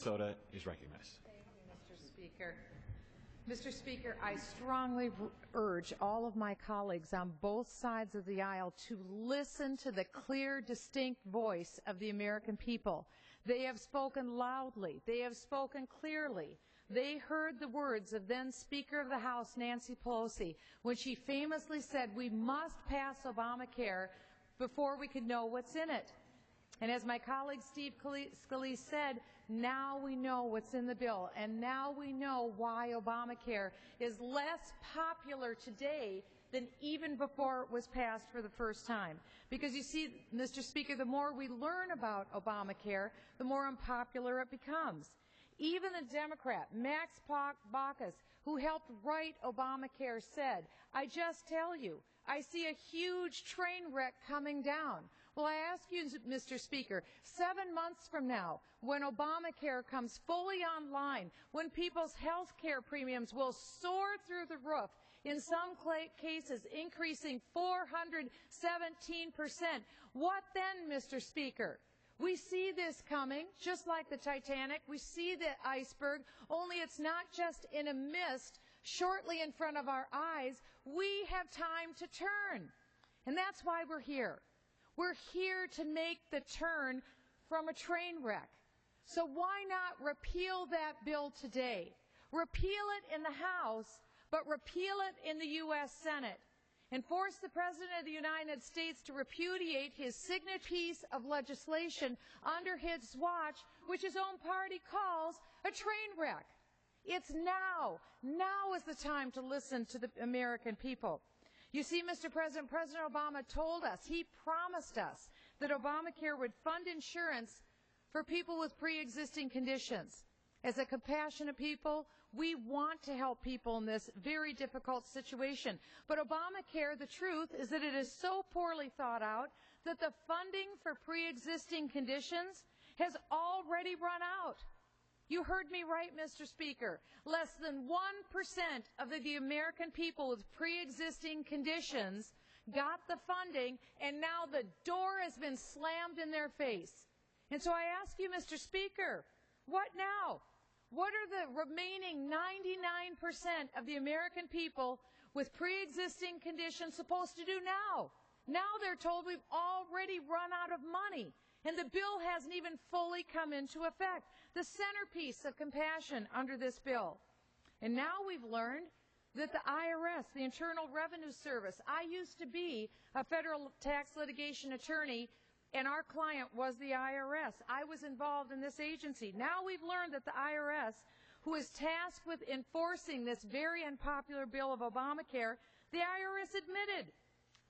Minnesota is recognized. Thank you, Mr. Speaker. Mr. Speaker, I strongly urge all of my colleagues on both sides of the aisle to listen to the clear, distinct voice of the American people. They have spoken loudly. They have spoken clearly. They heard the words of then Speaker of the House, Nancy Pelosi, when she famously said, "We must pass Obamacare before we could know what's in it." And as my colleague Steve Scalise said, now we know what's in the bill, and now we know why Obamacare is less popular today than even before it was passed for the first time. Because you see, Mr. Speaker, the more we learn about Obamacare, the more unpopular it becomes. Even the Democrat, Max Baucus, who helped write Obamacare, said, "I just tell you, I see a huge train wreck coming down." Well, I ask you, Mr. Speaker, 7 months from now, when Obamacare comes fully online, when people's health care premiums will soar through the roof, in some cases increasing 417%, what then, Mr. Speaker? We see this coming, just like the Titanic. We see the iceberg, only it's not just in a mist shortly in front of our eyes. We have time to turn, and that's why we're here. We're here to make the turn from a train wreck. So why not repeal that bill today? Repeal it in the House, but repeal it in the U.S. Senate, and force the President of the United States to repudiate his signature piece of legislation under his watch, which his own party calls a train wreck. It's now. Now is the time to listen to the American people. You see, Mr. President, President Obama told us, he promised us, that Obamacare would fund insurance for people with pre-existing conditions. As a compassionate people, we want to help people in this very difficult situation. But Obamacare, the truth is that it is so poorly thought out that the funding for pre-existing conditions has already run out. You heard me right, Mr. Speaker. Less than 1% of the American people with pre-existing conditions got the funding, and now the door has been slammed in their face. And so I ask you, Mr. Speaker, what now? What are the remaining 99% of the American people with pre-existing conditions supposed to do now? Now they're told we've already run out of money, and the bill hasn't even fully come into effect, the centerpiece of compassion under this bill. And now we've learned that the IRS, the Internal Revenue Service, I used to be a federal tax litigation attorney, and our client was the IRS. I was involved in this agency. Now we've learned that the IRS, who is tasked with enforcing this very unpopular bill of Obamacare, the IRS admitted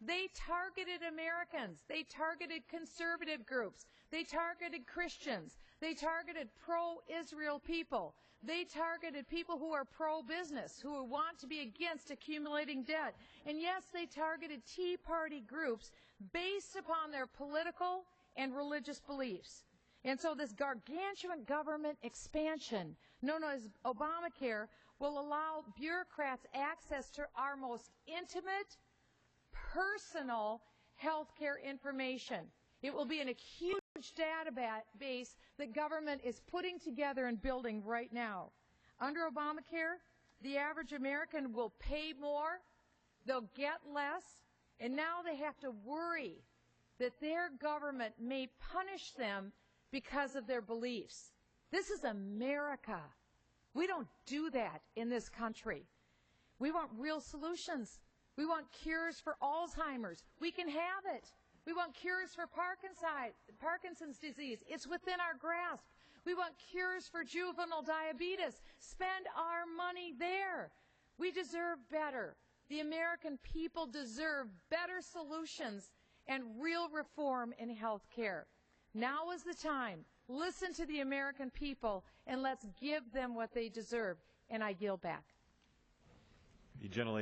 they targeted Americans. They targeted conservative groups. They targeted Christians. They targeted pro-Israel people. They targeted people who are pro-business, who want to be against accumulating debt. And yes, they targeted Tea Party groups based upon their political and religious beliefs. And so this gargantuan government expansion, known as Obamacare, will allow bureaucrats access to our most intimate, personal health care information. It will be in a huge database that government is putting together and building right now. Under Obamacare, the average American will pay more, they'll get less, and now they have to worry that their government may punish them because of their beliefs. This is America. We don't do that in this country. We want real solutions. We want cures for Alzheimer's. We can have it. We want cures for Parkinson's disease. It's within our grasp. We want cures for juvenile diabetes. Spend our money there. We deserve better. The American people deserve better solutions and real reform in health care. Now is the time. Listen to the American people, and let's give them what they deserve. And I yield back. The gentlelady.